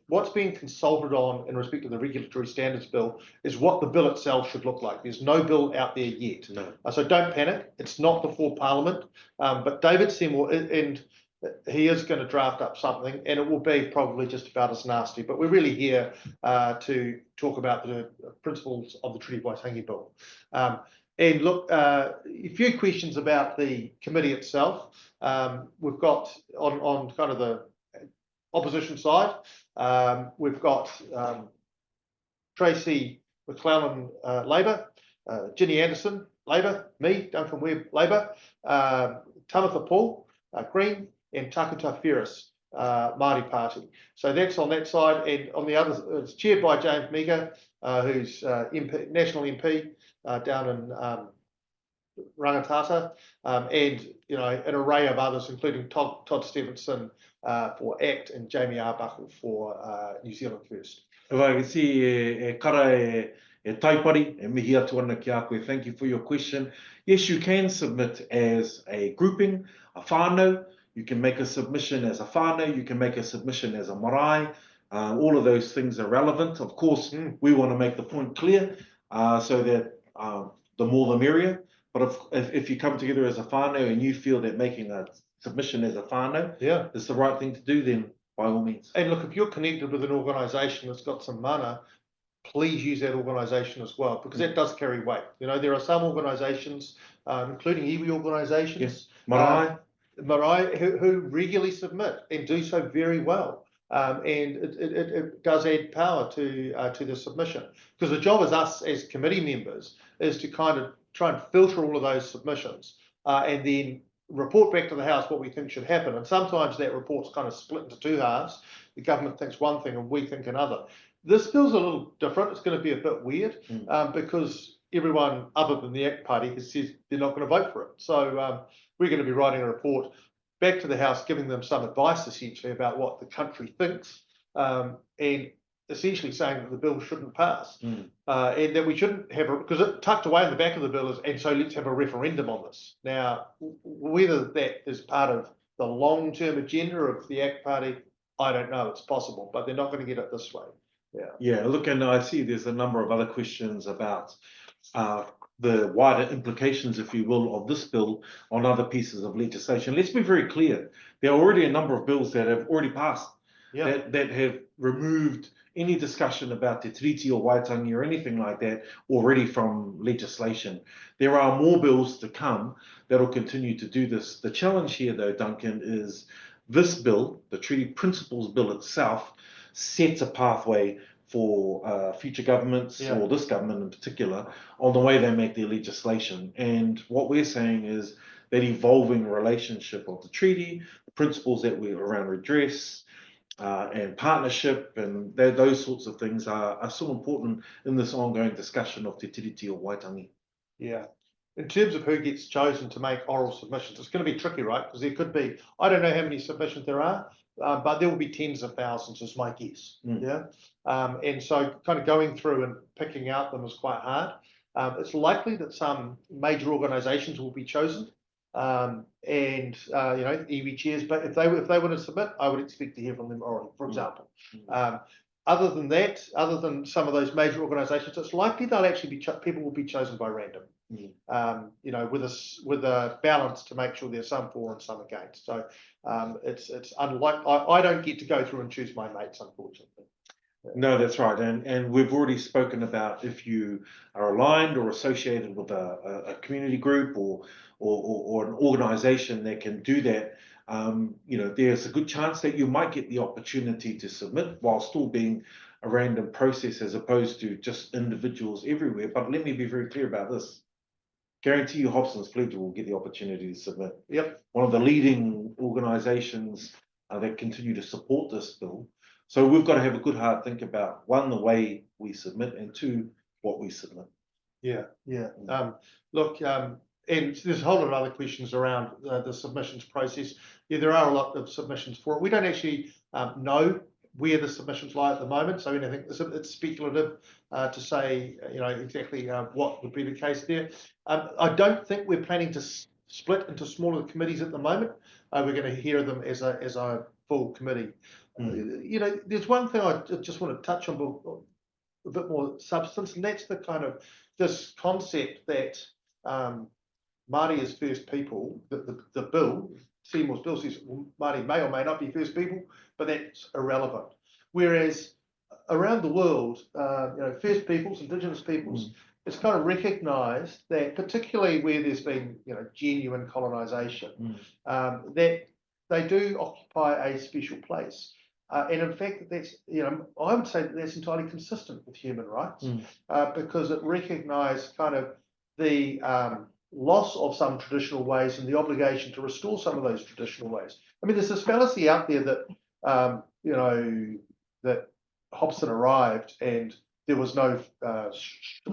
[SPEAKER 2] what's being consulted on in respect to the Regulatory Standards Bill is what the bill itself should look like. There's no bill out there yet.
[SPEAKER 1] No.
[SPEAKER 2] So don't panic. It's not before Parliament. But David Seymour, and he is going to draft up something, and it will be probably just about as nasty. But we're really here to talk about the principles of the Treaty Waitangi Bill. And look, a few questions about the committee itself. We've got on kind of the opposition side, we've got Tracy McClellan, Labor, Ginny Anderson, Labor, me, Duncan Webb, Labor, Tamitha Paul, Green, and Takuta Ferris, Māori Party. So that's on that side, and on the other, it's chaired by James Meager, who's MP, National MP down in Rangitata, and you know, an array of others, including Todd Stevenson for ACT and Jamie Arbuckle for New Zealand First.
[SPEAKER 1] If I can see kara taipari e mihi atu ana ki a koe. Thank you for your question. Yes, you can submit as a grouping, a whānau. You can make a submission as a whānau. You can make a submission as a marae. All of those things are relevant. Of course, we want to make the point clear so that the more the merrier. But if you come together as a whānau and you feel that making a submission as a whānau is the right thing to do, then by all means.
[SPEAKER 2] And look, if you're connected with an organisation that's got some mana, please use that organisation as well, because that does carry weight. You know, there are some organisations, including iwi organisations, marae, who regularly submit and do so very well. And it does add power to the submission, because the job as us as committee members is to kind of try and filter all of those submissions and then report back to the House what we think should happen. And sometimes that report's kind of split into two halves. The government thinks one thing and we think another. This bill's a little different. It's going to be a bit weird because everyone other than the ACT Party has said they're not going to vote for it. So we're going to be writing a report back to the House, giving them some advice essentially about what the country thinks, and essentially saying that the bill shouldn't pass, and that we shouldn't have, because it tucked away in the back of the bill is, and so let's have a referendum on this. Now, whether that is part of the long-term agenda of the ACT Party, I don't know. It's possible, but they're not going to get it this way.
[SPEAKER 1] Yeah, look, and I see there's a number of other questions about the wider implications, if you will, of this bill on other pieces of legislation. Let's be very clear. There are already a number of bills that have already passed that have removed any discussion about Te Tiriti or Waitangi or anything like that already from legislation. There are more bills to come that will continue to do this. The challenge here, though, Duncan, is this bill, the Treaty Principles Bill itself, sets a pathway for future governments, or this government in particular, on the way they make their legislation. And what we're saying is that evolving relationship of the treaty, the principles that we're around redress and partnership, and those sorts of things are so important in this ongoing discussion of Te Tiriti or Waitangi.
[SPEAKER 2] Yeah. In terms of who gets chosen to make oral submissions, it's going to be tricky, right? Because there could be, I don't know how many submissions there are, but there will be tens of thousands, is my guess. And so kind of going through and picking out them is quite hard. It's likely that some major organisations will be chosen, and you know, iwi chairs. But if they want to submit, I would expect to hear from them orally, for example. Other than that, other than some of those major organisations, it's likely they'll actually be people will be chosen by random. you know, with a balance to make sure there's some for and some against. So it's unlike, I don't get to go through and choose my mates, unfortunately.
[SPEAKER 1] No, that's right. And we've already spoken about if you are aligned or associated with a community group or an organization that can do that, you know, there's a good chance that you might get the opportunity to submit while still being a random process as opposed to just individuals everywhere. But let me be very clear about this. Guarantee you Hobson's Pledge will get the opportunity to submit.
[SPEAKER 2] Yep.
[SPEAKER 1] One of the leading organizations that continue to support this bill. So we've got to have a good hard think about, one, the way we submit, and two, what we submit.
[SPEAKER 2] Yeah. Look, and there's a whole lot of other questions around the submissions process. Yeah, there are a lot of submissions for it. We don't actually know where the submissions lie at the moment, so anything it's speculative to say, you know, exactly what would be the case there. I don't think we're planning to split into smaller committees at the moment. We're going to hear them as a full committee. You know, there's one thing I just want to touch on a bit more substance, and that's the kind of this concept that Māori is First People. The bill, Seymour's bill, says Māori may or may not be First People, but that's irrelevant. Whereas around the world, you know, First Peoples, Indigenous peoples, it's kind of recognised that, particularly where there's been, you know, genuine colonisation, that they do occupy a special place. And in fact, that's, you know, I would say that that's entirely consistent with human rights, because it recognised kind of the loss of some traditional ways and the obligation to restore some of those traditional ways. I mean, there's this fallacy out there that, you know, that Hobson arrived and there was no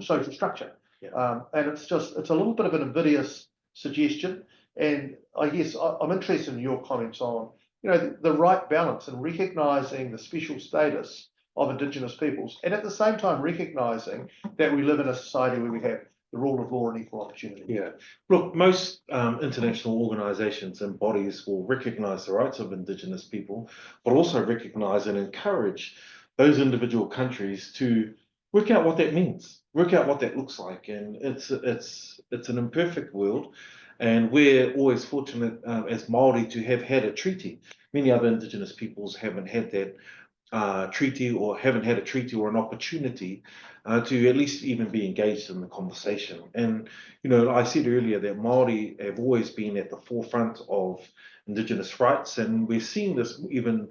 [SPEAKER 2] social structure. And it's a little bit of an invidious suggestion. And I guess I'm interested in your comments on, you know, the right balance in recognising the special status of Indigenous peoples, and at the same time recognising that we live in a society where we have the rule of law and equal opportunity.
[SPEAKER 1] Yeah, look, most international organisations and bodies will recognise the rights of Indigenous people, but also recognise and encourage those individual countries to work out what that means, work out what that looks like, and it's an imperfect world. And we're always fortunate as Māori to have had a treaty. Many other Indigenous peoples haven't had that treaty, or haven't had a treaty or an opportunity to at least even be engaged in the conversation. And, you know, I said earlier that Māori have always been at the forefront of Indigenous rights, and we're seeing this even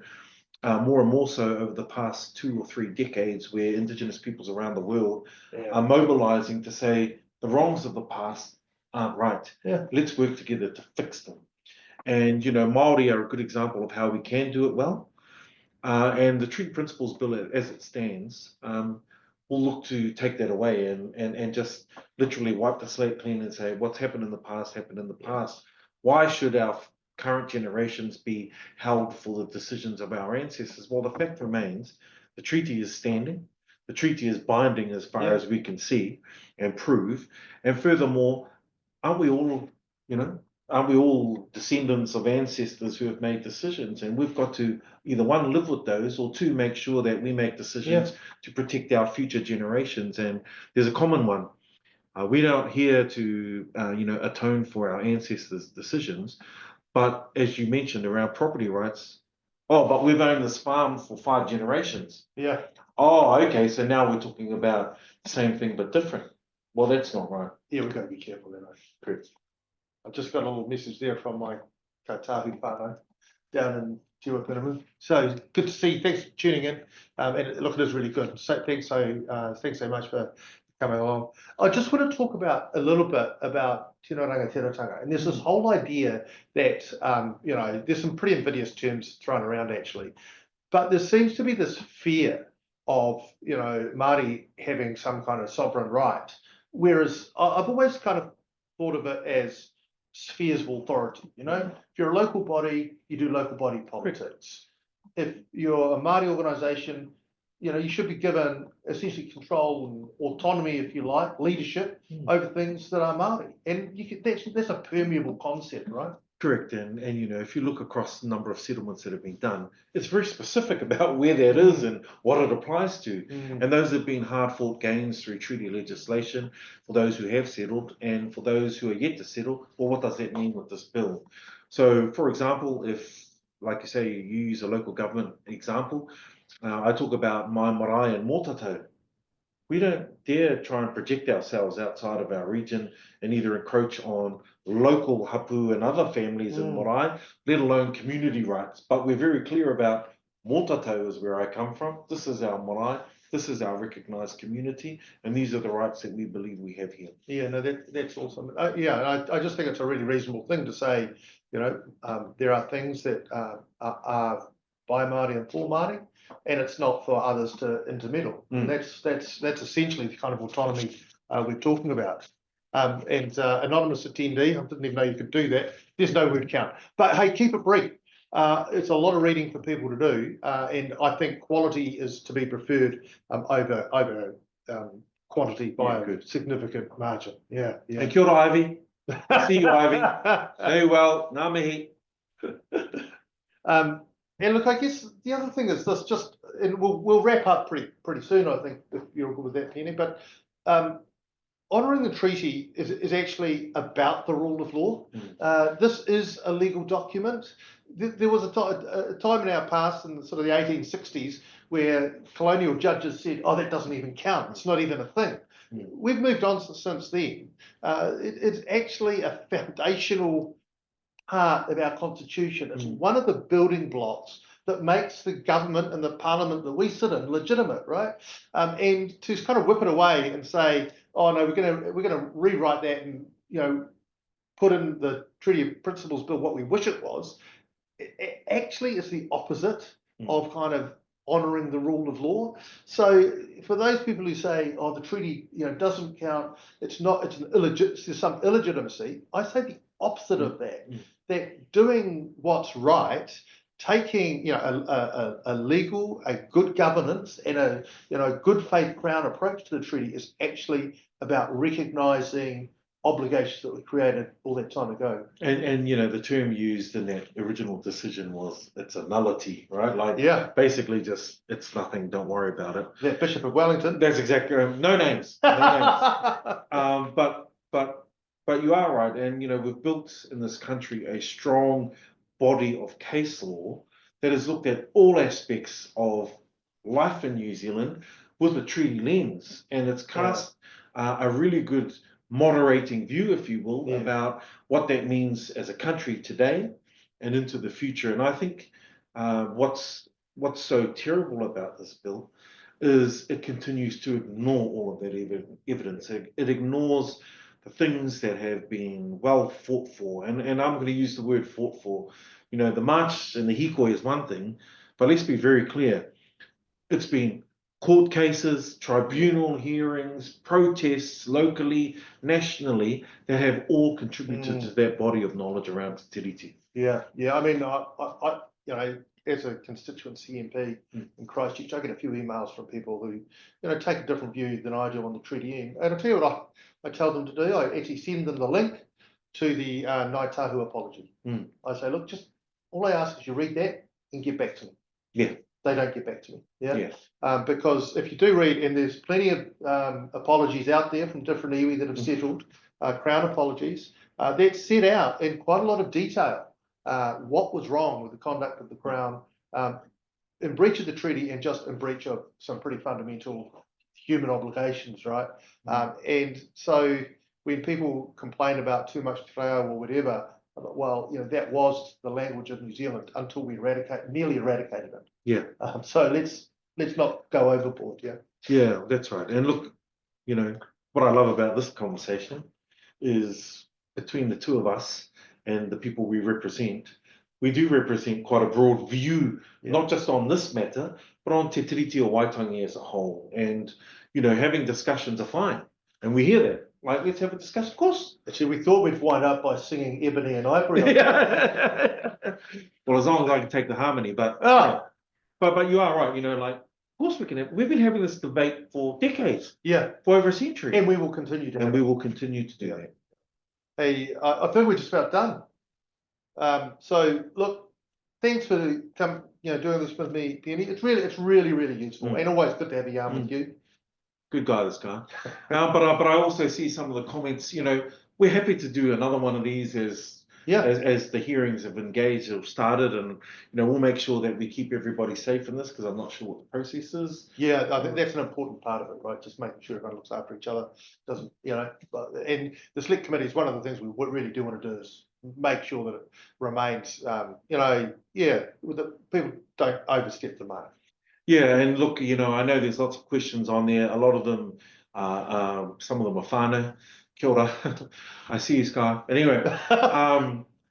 [SPEAKER 1] more and more so over the past 2 or 3 decades, where Indigenous peoples around the world are mobilising to say the wrongs of the past aren't right. Let's work together to fix them. And, you know, Māori are a good example of how we can do it well. And the Treaty Principles Bill, as it stands, will look to take that away and just literally wipe the slate clean and say what's happened in the past happened in the past. Why should our current generations be held for the decisions of our ancestors? Well, the fact remains, the treaty is standing. The treaty is binding as far as we can see and prove. And furthermore, aren't we all, you know, aren't we all descendants of ancestors who have made decisions? And we've got to either, one, live with those, or two, make sure that we make decisions to protect our future generations. And there's a common one. We're not here to, you know, atone for our ancestors' decisions. But as you mentioned around property rights, oh, but we've owned this farm for 5 generations. Oh, okay, so now we're talking about the same thing but different. Well, that's not right.
[SPEAKER 2] We've got to be careful then.
[SPEAKER 1] Correct.
[SPEAKER 2] I've just got a little message there from my Kaitahu whānau down in Te Wapirama. So good to see you. Thanks for tuning in. And look, it is really good. So thanks so much for coming along. I just want to talk about a little bit about tino rangatiratanga. And there's this whole idea that, you know, there's some pretty invidious terms thrown around actually, but there seems to be this fear of, you know, Māori having some kind of sovereign right. Whereas I've always kind of thought of it as spheres of authority. You know, if you're a local body, you do local body politics. If you're a Māori organisation, you know, you should be given essentially control and autonomy, if you like, leadership over things that are Māori. And you can, that's a permeable concept, right?
[SPEAKER 1] Correct, and if you look across the number of settlements that have been done, it's very specific about where that is and what it applies to. And those have been hard-fought gains through treaty legislation for those who have settled, and for those who are yet to settle. Well, what does that mean with this bill? So, for example, if, like you say, you use a local government example, I talk about my marae and Mōtatau. We don't dare try and project ourselves outside of our region and either encroach on local hapu and other families in marae, let alone community rights. But we're very clear about Mōtatau is where I come from. This is our marae. This is our recognised community, and these are the rights that we believe we have here.
[SPEAKER 2] Yeah, no, that's awesome. I just think it's a really reasonable thing to say. There are things that are by Māori and for Māori, and it's not for others to intermeddle. And that's essentially the kind of autonomy we're talking about. Anonymous attendee, I didn't even know you could do that. There's no word count. But hey, keep it brief. It's a lot of reading for people to do, and I think quality is to be preferred over quantity by a significant margin. Yeah.
[SPEAKER 1] And kia ora, Ivy. See you, Ivy. Very well. Ngā mihi.
[SPEAKER 2] And look, I guess the other thing is this, and we'll wrap up pretty soon, I think, if you're good with that, Peeni. But honouring the treaty is actually about the rule of law. This is a legal document. There was a time in our past, in sort of the 1860s, where colonial judges said, "Oh, that doesn't even count. It's not even a thing." We've moved on since then. It's actually a foundational part of our constitution. It's one of the building blocks that makes the government and the parliament that we sit in legitimate, right? And to kind of whip it away and say, "Oh no, we're gonna rewrite that and put in the Treaty of Principles Bill what we wish it was," it actually is the opposite of kind of honouring the rule of law. So for those people who say, "Oh, the treaty doesn't count, it's there's some illegitimacy," I say the opposite of that. That doing what's right, taking a legal, a good governance, and a good faith Crown approach to the treaty is actually about recognising obligations that were created all that time ago.
[SPEAKER 1] And the term used in that original decision was it's a nullity, right? Like basically just it's nothing, don't worry about it.
[SPEAKER 2] That Bishop of Wellington.
[SPEAKER 1] That's exactly no names. No names. But you are right, and we've built in this country a strong body of case law that has looked at all aspects of life in New Zealand with a treaty lens, and it's cast a really good moderating view, if you will, about what that means as a country today and into the future. And I think what's so terrible about this bill is it continues to ignore all of that evidence. It ignores the things that have been well fought for, and I'm going to use the word fought for. The march and the hikoi is one thing, but let's be very clear. It's been court cases, tribunal hearings, protests locally, nationally, that have all contributed to that body of knowledge around te tiriti.
[SPEAKER 2] Yeah. I mean, I as a constituency MP in Christchurch, I get a few emails from people who, take a different view than I do on the treaty. And I'll tell you what I tell them to do. I actually send them the link to the Ngāi Tahu apology. I say, look, just all I ask is you read that and get back to me.
[SPEAKER 1] Yeah.
[SPEAKER 2] They don't get back to me. Because if you do read, and there's plenty of apologies out there from different iwi that have settled, Crown apologies, that set out in quite a lot of detail what was wrong with the conduct of the Crown in breach of the treaty and just in breach of some pretty fundamental human obligations, right? And so when people complain about too much te reo or whatever, well, that was the language of New Zealand until we nearly eradicated it.
[SPEAKER 1] Yeah.
[SPEAKER 2] So let's not go overboard.
[SPEAKER 1] Yeah, that's right. And look, what I love about this conversation is between the two of us and the people we represent, we do represent quite a broad view, not just on this matter, but on te tiriti o Waitangi as a whole. And, having discussions are fine. And we hear that. Like, let's have a discussion, of course.
[SPEAKER 2] Actually, we thought we'd wind up by singing Ebony and Ivory.
[SPEAKER 1] Well, as long as I can take the harmony, but you are right, of course we can have, we've been having this debate for decades. For over a century.
[SPEAKER 2] And we will continue to
[SPEAKER 1] we will continue to do that.
[SPEAKER 2] Hey, I think we're just about done. So look, thanks for doing this with me, Peeni. It's really useful, and always good to have a yarn with you.
[SPEAKER 1] Good guy, this guy. But I also see some of the comments. We're happy to do another one of these as the hearings have engaged or started, and we'll make sure that we keep everybody safe in this, because I'm not sure what the process is.
[SPEAKER 2] Yeah, I think that's an important part of it, right? Just making sure everyone looks after each other. And the select committee is one of the things we really do want to do is make sure that it remains, people don't overstep the mark.
[SPEAKER 1] Yeah, and look, I know there's lots of questions on there. A lot of them, some of them are whānau. Kia ora. I see you, Sky. Anyway,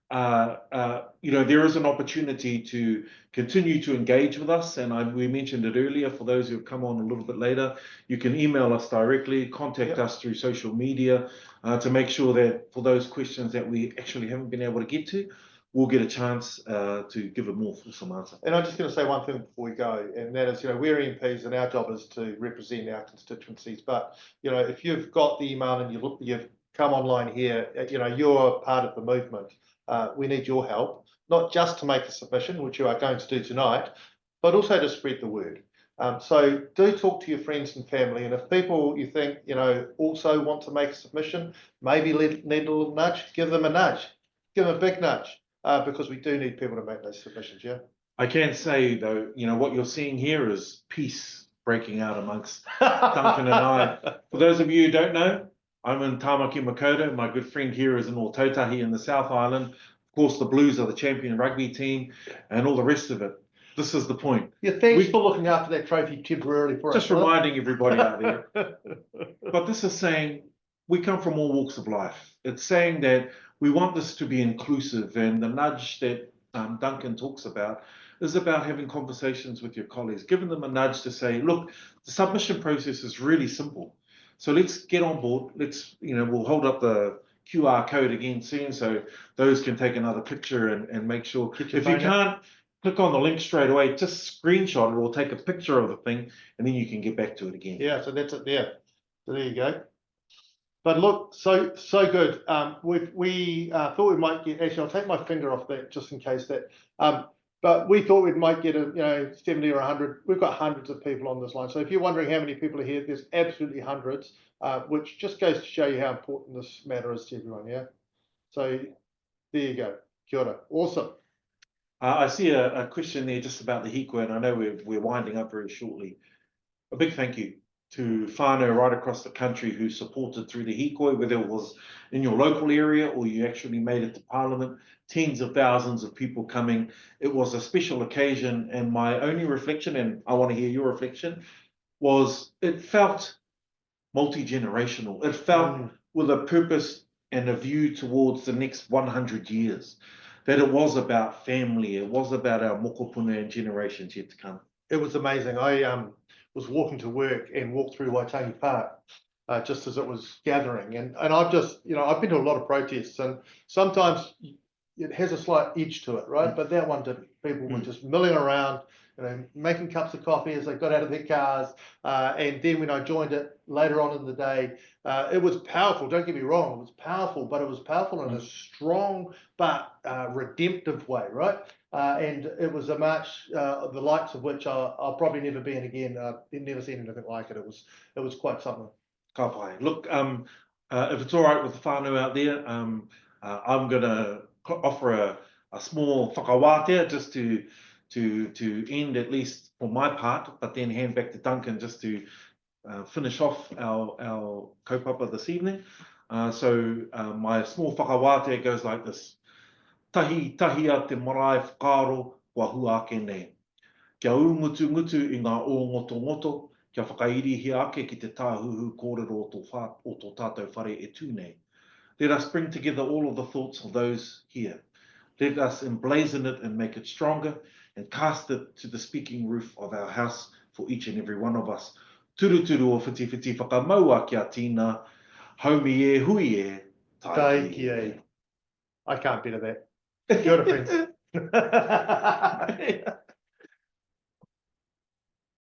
[SPEAKER 1] there is an opportunity to continue to engage with us, and we mentioned it earlier. For those who have come on a little bit later, you can email us directly, contact us through social media to make sure that for those questions that we actually haven't been able to get to, we'll get a chance to give a more fulsome answer.
[SPEAKER 2] And I'm just going to say one thing before we go, and that is, we're MPs and our job is to represent our constituencies. But, if you've got the email and you've come online here, you're part of the movement. We need your help, not just to make a submission, which you are going to do tonight, but also to spread the word. So do talk to your friends and family, and if people you think, also want to make a submission, maybe need a little nudge, give them a nudge, give them a big nudge. Because we do need people to make those submissions, yeah?
[SPEAKER 1] I can say, though, what you're seeing here is peace breaking out amongst Duncan and I. For those of you who don't know, I'm in Tāmaki Makaurau. My good friend here is in Ōtautahi in the South Island. Of course, the Blues are the champion rugby team and all the rest of it. This is the point.
[SPEAKER 2] Yeah, thanks for looking after that trophy temporarily for us.
[SPEAKER 1] Just reminding everybody out there. But this is saying we come from all walks of life. It's saying that we want this to be inclusive, and the nudge that Duncan talks about is about having conversations with your colleagues, giving them a nudge to say, look, the submission process is really simple. So let's get on board. We'll hold up the QR code again soon so those can take another picture and make sure. If you can't click on the link straight away, just screenshot it or take a picture of the thing, and then you can get back to it again.
[SPEAKER 2] Yeah, so that's it there. So there you go. But look, so good. We thought we might get. Actually, I'll take my finger off that just in case that. But we thought we might get 70 or 100. We've got hundreds of people on this line. So if you're wondering how many people are here, there's absolutely hundreds, which just goes to show you how important this matter is to everyone. Yeah. So there you go. Kia ora. Awesome.
[SPEAKER 1] I see a question there just about the hikoi, and I know we're winding up very shortly. A big thank you to whānau right across the country who supported through the hikoi, whether it was in your local area or you actually made it to Parliament, tens of thousands of people coming. It was a special occasion, and my only reflection, and I want to hear your reflection, was it felt multi-generational. It felt with a purpose and a view towards the next 100 years, that it was about family, it was about our mokopuna and generations yet to come.
[SPEAKER 2] It was amazing. I was walking to work and walked through Waitangi Park just as it was gathering. And I've just, I've been to a lot of protests, and sometimes it has a slight edge to it, right? But that one didn't. People were just milling around, making cups of coffee as they got out of their cars. And then when I joined it later on in the day, it was powerful. Don't get me wrong, it was powerful, but it was powerful in a strong but redemptive way, right? And it was a march, the likes of which I'll probably never be in again. I've never seen anything like it. It was quite something.
[SPEAKER 1] Ka pai. Look, if it's all right with the whānau out there, I'm going to offer a small whakawātea just to end, at least for my part, but then hand back to Duncan just to finish off our kaupapa this evening. So my small whakawātea goes like this. Tahi a te marae whakaro kua huake nei. Kia umutu i ngā o kia whakairihi ake ki te tāhuhu kōrero o tō tātou whare e tū nei. Let us bring together all of the thoughts of those here. Let us emblazon it and make it stronger and cast it to the speaking roof of our house for each and every one of us. Turu turu o whiti whiti whakamaua kia tīna, haumi e hui e,
[SPEAKER 2] tai ki e. I can't beat that. Kia ora, friends.